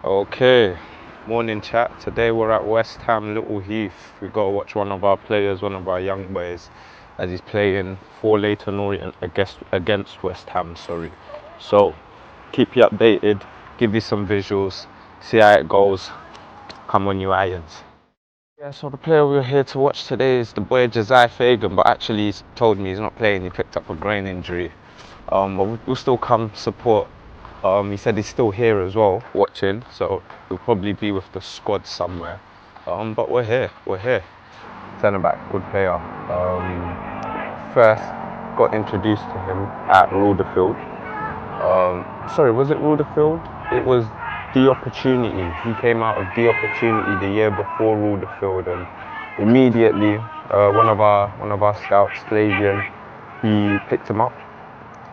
Okay, morning chat. Today we're at West Ham Little Heath. We got to watch one of our players, one of our young boys, as he's playing for Leyton Orient against West Ham. So keep you updated, give you some visuals, see how it goes. Come on, you irons. Yeah, so the player we're here to watch today is the boy Jahsye Fagan, but actually he's told me he's not playing. He picked up a groin injury. But we'll still come support. He said he's still here as well, watching, so he'll probably be with the squad somewhere. But we're here. Centre back, good player. First got introduced to him at Rudderfield. Sorry, was it Rudderfield? It was The Opportunity. He came out of The Opportunity the year before Rudderfield, and immediately one of our scouts, Flavian, he picked him up.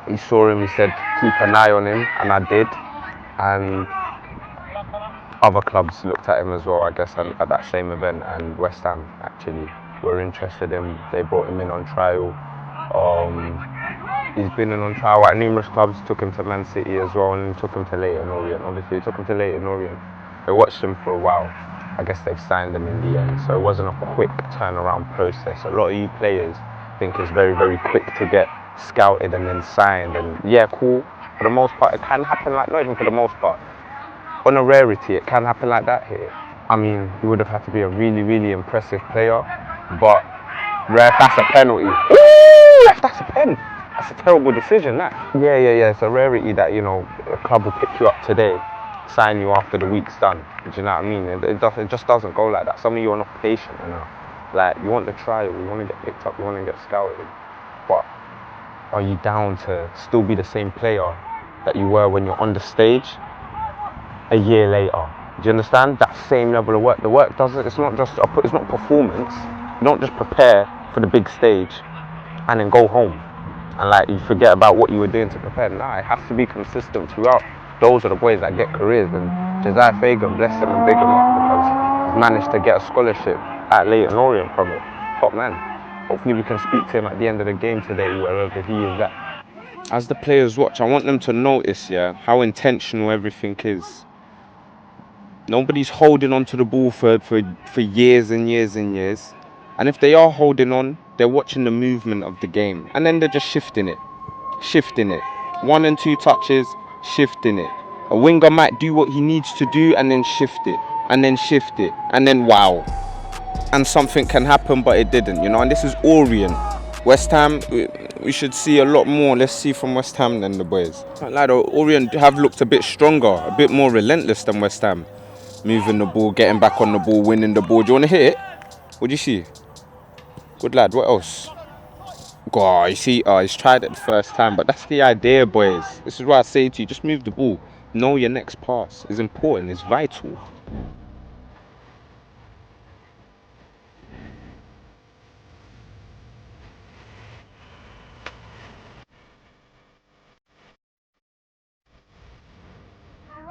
He saw him, he said keep an eye on him, and I did. And other clubs looked at him as well, I guess, at that same event, and West Ham actually were interested in him. They brought him in on trial. He's been in on trial at numerous clubs, took him to Man City as well, and took him to Leyton Orient. Obviously, he took him to Leyton Orient. They watched him for a while. I guess they've signed him in the end, so it wasn't a quick turnaround process. A lot of you players think it's very, very quick to get scouted and then signed, and yeah, cool. For the most part, it can happen like, not even for the most part. On a rarity, it can happen like that here. I mean, you would have had to be a really, really impressive player, but rare, that's a penalty. Ooh, that's a pen. That's a terrible decision, that. Yeah. It's a rarity that, you know, a club will pick you up today, sign you after the week's done. Do you know what I mean? It just doesn't go like that. Some of you are not patient enough. Like, you want the trial, you want to get picked up, you want to get scouted. But are you down to still be the same player that you were when you're on the stage a year later? Do you understand? That same level of work. The work doesn't, it's not performance. You don't just prepare for the big stage and then go home and like you forget about what you were doing to prepare. Nah, it has to be consistent throughout. Those are the boys that get careers, and Jahsye Fagan, bless him and big him up, because he's managed to get a scholarship at Leyton Orient from it. Top man. Hopefully we can speak to him at the end of the game today, wherever he is at. As the players watch, I want them to notice, how intentional everything is. Nobody's holding on to the ball for years and years and years. And if they are holding on, they're watching the movement of the game. And then they're just shifting it. 1 and 2 touches, shifting it. A winger might do what he needs to do and then shift it. And then wow. And something can happen, but it didn't, you know. And this is Orient. West Ham, we should see a lot more. Let's see from West Ham than the boys. Like, Orient have looked a bit stronger, a bit more relentless than West Ham. Moving the ball, getting back on the ball, winning the ball. Do you want to hit it? What do you see? Good lad, what else? God, you see, he's tried it the first time, but that's the idea, boys. This is what I say to you, just move the ball. Know your next pass. It's important, it's vital.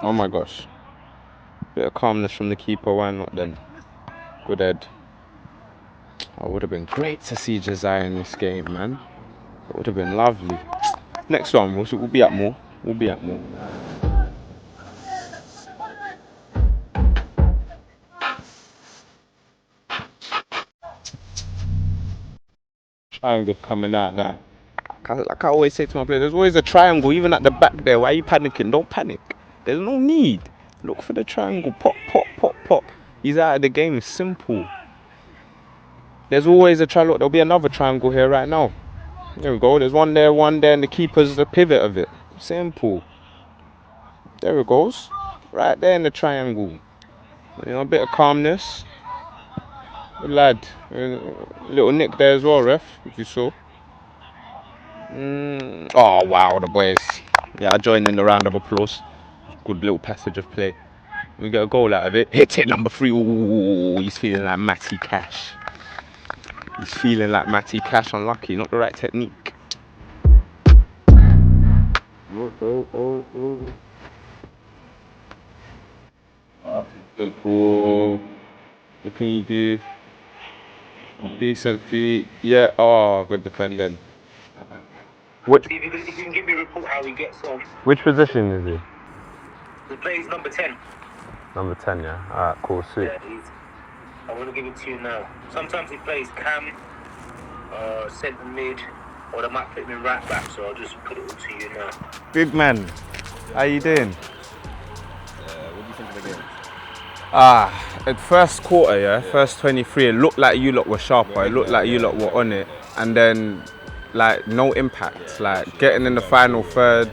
Oh my gosh. Bit of calmness from the keeper, why not then? Good head. It would have been great to see Jahsye in this game, man. It would have been lovely. Next one, we'll be at more. Triangle coming out now. Like I always say to my players, there's always a triangle, even at the back there. Why are you panicking? Don't panic. There's no need. Look for the triangle. Pop. He's out of the game. It's simple. There's always a triangle. There'll be another triangle here right now. There we go. There's one there, and the keeper's the pivot of it. Simple. There it goes. Right there in the triangle. You know, a bit of calmness. Good lad. Little nick there as well, ref, if you saw. Oh wow, the boys. Yeah, I joined in the round of applause. Good little passage of play. We get a goal out of it. Hit it, number 3. Ooh, he's feeling like Matty Cash. Unlucky, not the right technique. Good ball. What can you do? Decent feet. Yeah, oh, good defending. If you can give me a report how he gets on. Which position is he? He plays number 10. Number 10, yeah? Alright, cool, sweet. Yeah, I want to give it to you now. Sometimes he plays cam, centre mid, or they might put him in right back, so I'll just put it all to you now. Big man, how you doing? What do you think of the game? At first quarter, yeah, first 23, it looked like you lot were sharper. It looked like you lot were on it. And then, like, no impact. Like, getting in the final third,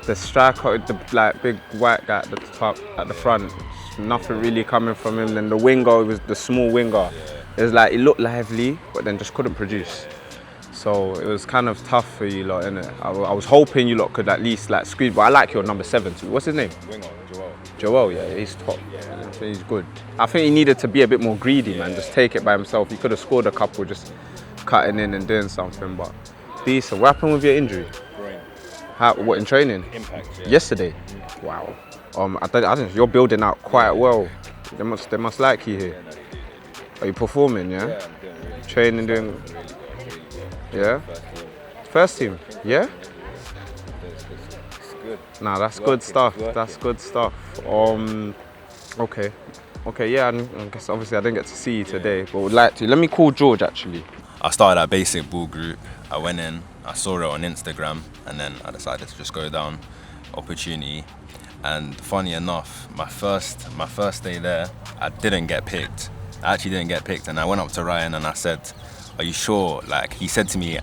the striker, the like big white guy at the top, at the front, nothing really coming from him. Then the winger, it was the small winger. It was like, it looked lively, but then just couldn't produce. So it was kind of tough for you lot, innit? I was hoping you lot could at least like squeeze, but I like your number 7 too. What's his name? Winger, Joel. Joel, yeah, he's top. I think he's good. I think he needed to be a bit more greedy, man. Just take it by himself. He could have scored a couple, just cutting in and doing something. But decent. What happened with your injury? Brain. How? What, in training? Impact. Yeah. Yesterday. Wow. I think you're building out quite well. They must like you here. Are you performing? Yeah. Yeah, I'm doing really Training, doing. Yeah. First team. First team. Yeah. It's good. Nah, that's Working, good stuff. working. That's good stuff. Okay, yeah, I guess obviously I didn't get to see you today, but would like to. Let me call George actually. I started at basic ball group. I went in, I saw it on Instagram, and then I decided to just go down opportunity. And funny enough, my first day there, I didn't get picked. I actually didn't get picked, and I went up to Ryan and I said, "Are you sure?" Like, he said to me,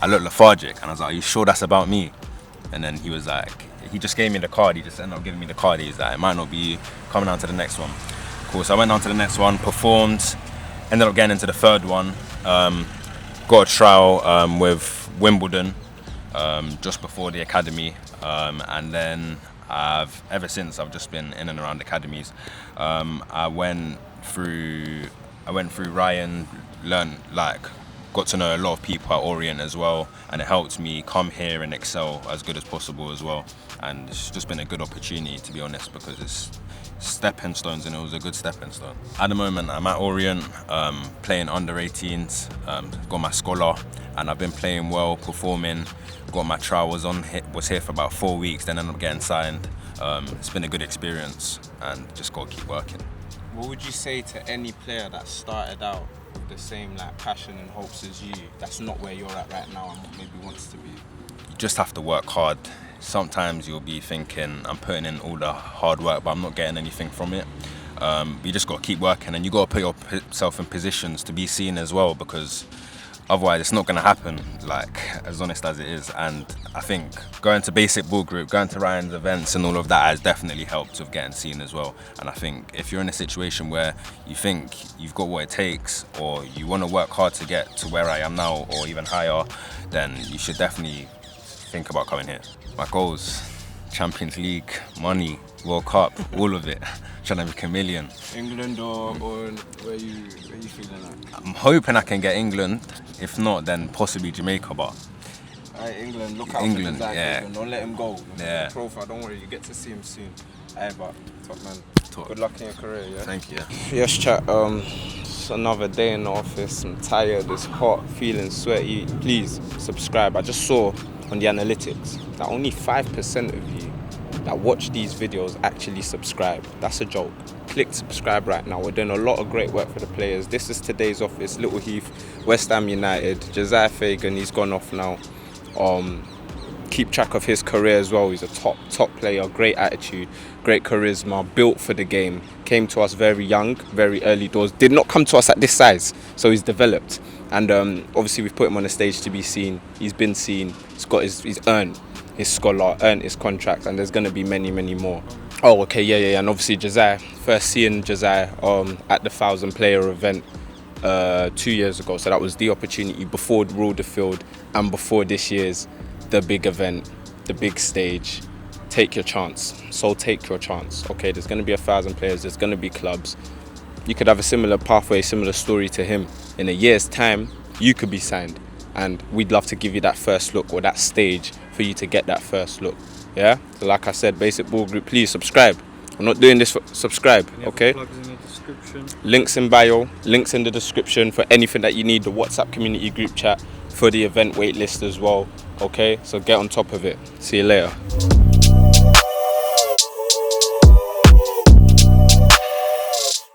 I looked lethargic, and I was like, "Are you sure that's about me?" And then he was like, he just gave me the card. He just ended up giving me the card. He's like, "It might not be you. Coming down to the next one." Cool. So I went down to the next one, performed, ended up getting into the third one. Got a trial with Wimbledon just before the academy, and then ever since I've just been in and around academies. I went through Ryan, got to know a lot of people at Orient as well, and it helped me come here and excel as good as possible as well. And it's just been a good opportunity, to be honest, because it's stepping stones, and it was a good stepping stone. At the moment, I'm at Orient, playing under 18s, got my scholar, and I've been playing well, performing. Got my trial, was here for about 4 weeks, then ended up getting signed. It's been a good experience, and just got to keep working. What would you say to any player that started out with the same like passion and hopes as you, that's not where you're at right now and maybe wants to be? You just have to work hard. Sometimes you'll be thinking, I'm putting in all the hard work, but I'm not getting anything from it. You just got to keep working, and you got to put yourself in positions to be seen as well, because otherwise it's not going to happen, like, as honest as it is. And I think going to basic ball group, going to Ryan's events and all of that has definitely helped with getting seen as well. And I think if you're in a situation where you think you've got what it takes, or you want to work hard to get to where I am now or even higher, then you should definitely think about coming here. My goals: Champions League, money, World Cup, all of it. Trying to make $1 million. England or where you feeling at? I'm hoping I can get England. If not, then possibly Jamaica. But Alright, England, look out England, for Jahsye yeah. Fagan, don't let him go. Yeah. Profile, don't worry, you get to see him soon. Alright, but top man. Top. Good luck in your career, yeah? Thank you. Yes, chat. It's another day in the office. I'm tired. It's hot. Feeling sweaty. Please subscribe. I just saw on the analytics that only 5% of you that watch these videos actually subscribe. That's a joke. Click subscribe right now. We're doing a lot of great work for the players. This is today's office. Little Heath, West Ham United. Jahsye Fagan, he's gone off now. Keep track of his career as well. He's a top player, great attitude, great charisma, built for the game. Came to us very young, very early doors. Did not come to us at this size, so he's developed. And obviously we've put him on the stage to be seen. He's been seen. He's earned his scholar, earned his contract, and there's going to be many more. Oh, okay, yeah. And obviously Jahsye, first seeing Jahsye at the 1,000 player event 2 years ago. So that was the opportunity before the Rule the Field and before this year's the big event, the big stage. Take your chance. So take your chance. Okay, there's going to be 1,000 players. There's going to be clubs. You could have a similar pathway, similar story to him. In a year's time, you could be signed. And we'd love to give you that first look, or that stage for you to get that first look. Yeah? So like I said, Basic Ball Group, please subscribe. I'm not doing this for subscribe, okay? Plugs in the description. Links in bio, links in the description for anything that you need, the WhatsApp community group chat, for the event wait list as well, okay? So get on top of it. See you later.